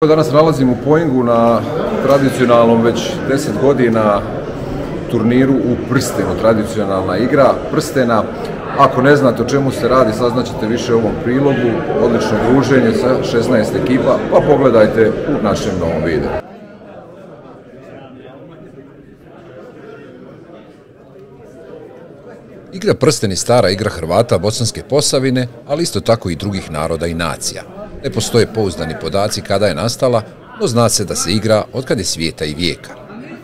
Danas nalazim u Poingu na tradicionalnom već 10 godina turniru u prstenu, tradicionalna igra prstena. Ako ne znate o čemu se radi, saznaćete više u ovom prilogu, odlično druženje sa 16 ekipa, pa pogledajte u našem novom videu. Igra prsten je stara igra Hrvata Bosanske Posavine, ali isto tako i drugih naroda i nacija. Ne postoje pouzdani podaci kada je nastala, no zna se da se igra otkad je svijeta i vijeka.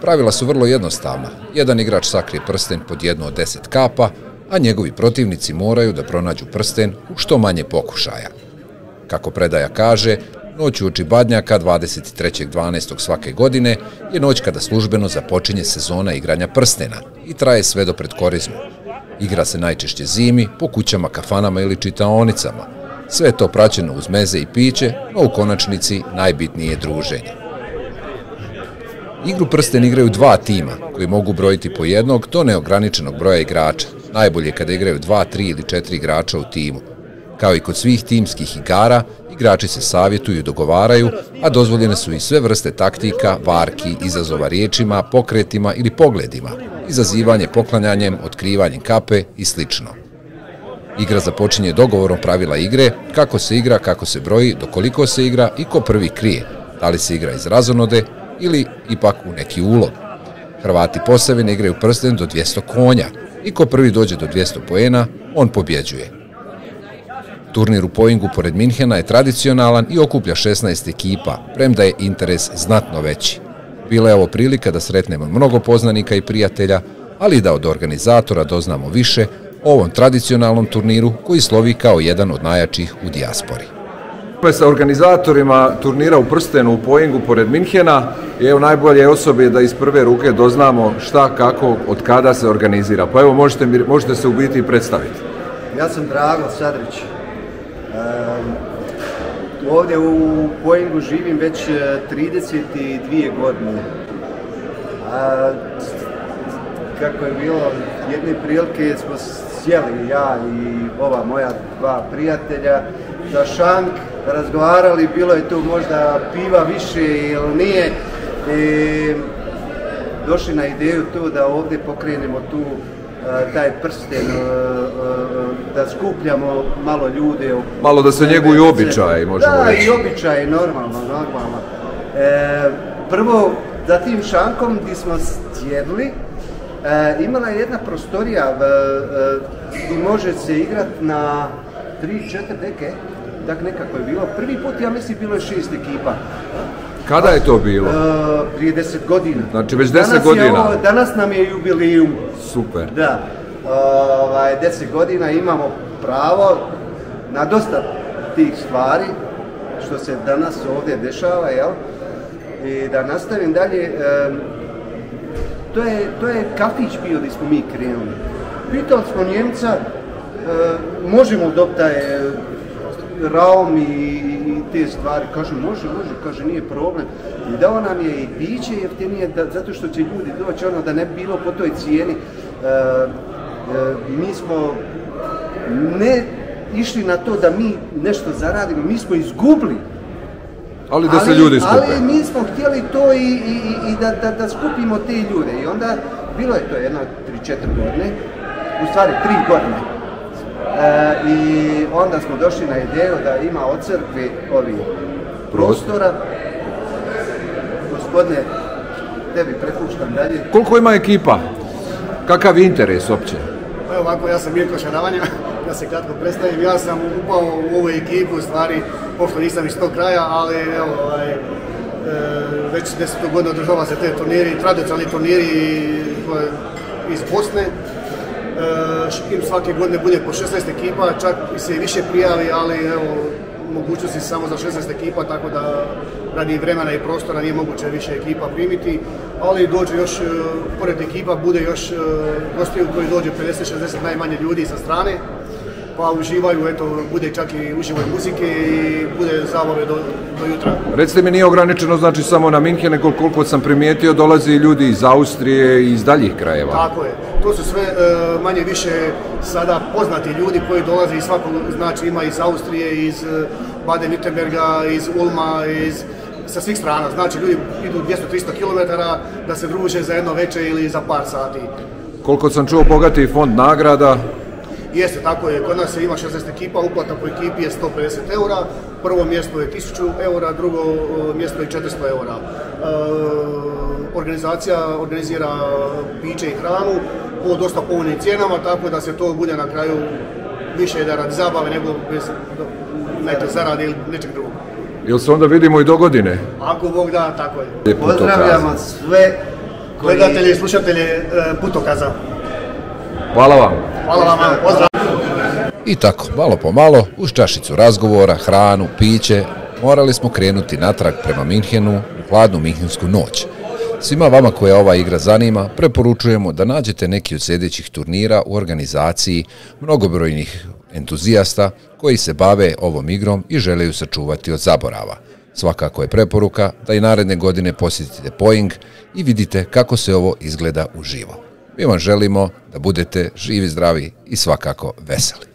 Pravila su vrlo jednostavna. Jedan igrač sakrije prsten pod jednu od 10 kapa, a njegovi protivnici moraju da pronađu prsten u što manje pokušaja. Kako predaja kaže, noć uoči Badnjaka 23.12. svake godine je noć kada službeno započinje sezona igranja prstena i traje sve do pred Korizmu. Igra se najčešće zimi, po kućama, kafanama ili čitaonicama. Sve je to praćeno uz meze i piće, no u konačnici najbitnije je druženje. Igru prsten igraju dva tima, koji mogu brojiti po jednog do neograničenog broja igrača. Najbolje je kada igraju 2, 3 ili 4 igrača u timu. Kao i kod svih timskih igara, igrači se savjetuju i dogovaraju, a dozvoljene su i sve vrste taktika, varki, izazova riječima, pokretima ili pogledima, izazivanje poklanjanjem, otkrivanjem kape i sl. Igra započinje dogovorom pravila igre, kako se igra, kako se broji, do koliko se igra i ko prvi krije, da li se igra iz razonode ili ipak u neki ulog. Hrvati Posavine igraju prsten do 200 konja i ko prvi dođe do 200 poena, on pobjeđuje. Turnir u Poingu pored Minhena je tradicionalan i okuplja 16 ekipa, premda je interes znatno veći. Bila je ovo prilika da sretnemo mnogo poznanika i prijatelja, ali i da od organizatora doznamo više o ovom tradicionalnom turniru koji slovi kao jedan od najjačih u dijaspori. Sa organizatorima turnira u prstenu u Poingu pored Minhena i evo najbolje osobe da iz prve ruke doznamo šta, kako, od kada se organizira. Pa evo možete se u biti predstaviti. Ja sam Drago Sadrić. Ovdje u Poingu živim već 32 godine. Kako je bilo, jedne prilike smo sjeli ja i ova moja dva prijatelja za šank, razgovarali, bilo je tu možda piva više ili nije. I došli na ideju tu da ovdje pokrenemo tu taj prsten, da skupljamo malo ljude. Malo da se njeguju običaji, možemo reći. Da, i običaji, normalno. Prvo, za tim šankom gdje smo sjedli, imala je jedna prostorija gdje može se igrati na 3-4 deke, tako nekako je bilo. Prvi put, ja mislim, bilo je 6 ekipa. Kada je to bilo? Prije 10 godina. Znači već 10 godina? Danas nam je jubilijum. Super. Da. 10 godina imamo pravo na dosta tih stvari što se danas ovdje dešava, jel? I da nastavim dalje, to je kafić bio gdje smo mi krenuli. Pitali smo Njemca, možemo dobiti taj raum i te stvari, kaže može, kaže nije problem. I dao nam je i piće jeftinije, zato što će ljudi doći, da ne bi bilo po toj cijeni. Mi smo ne išli na to da mi nešto zaradimo, mi smo izgubili. Ali da se ljudi skupe. Ali mi smo htjeli to i da skupimo te ljude. I onda, bilo je to jedno 3-4 godine, u stvari 3 godine. I onda smo došli na ideju da ima od crkve ovih prostora. Gospodine, tebi prepuštam dalje. Koliko ima ekipa? Kakav je interes uopće? Evo ovako, ja sam Mirko Šaravanja, da se kratko predstavim. Ja sam upao u ovu ekipu, u stvari, pošto nisam iz tog kraja, ali evo, već 10 godina održava se te turniri, tradicionalni turniri iz Bosne. Svake godine bude po 16 ekipa, čak se i više prijavi, ali evo, mogućnosti samo za 16 ekipa, tako da radi vremena i prostora nije moguće više ekipa primiti, ali dođe još, pored ekipa bude još gostiju koji dođe 50-60 najmanje ljudi sa strane, pa uživaju, eto, bude čak i uživaju muzike i bude zabave do jutra. Recite mi, nije ograničeno znači samo na Minhen, nego koliko sam primijetio dolaze i ljudi iz Austrije i iz daljih krajeva. Tako je, to su sve manje više sada poznati ljudi koji dolaze iz svakog, znači ima iz Austrije, iz Baden-Württemberga, iz Ulma, iz sa svih strana. Znači ljudi idu 200-300 km da se druže za jedno večer ili za par sati. Koliko sam čuo, bogati fond nagrada. Jeste, tako je. Kod nas ima 16 ekipa, uplata po ekipi je 150 eura, prvo mjesto je 1000 eura, drugo mjesto je 400 eura. Organizacija organizira piće i hranu po dosta povoljnim cijenama, tako da se to bude na kraju više da radi zabave nego bez neke zarade ili nečeg drugog. Jel se onda vidimo i do godine? Ako Bog da, tako je. Pozdravljamo sve gledatelje i slušatelje Putokaza. Hvala vam. Hvala vam, pozdrav! I tako, malo po malo, uz čašicu razgovora, hranu, piće, morali smo krenuti natrag prema Minhenu u hladnu minhensku noć. Svima vama koja ova igra zanima, preporučujemo da nađete neki od sljedećih turnira u organizaciji mnogobrojnih entuzijasta koji se bave ovom igrom i žele ju sačuvati od zaborava. Svakako je preporuka da i naredne godine posjetite Poing i vidite kako se ovo izgleda uživo. Mi vam želimo da budete živi, zdravi i svakako veseli.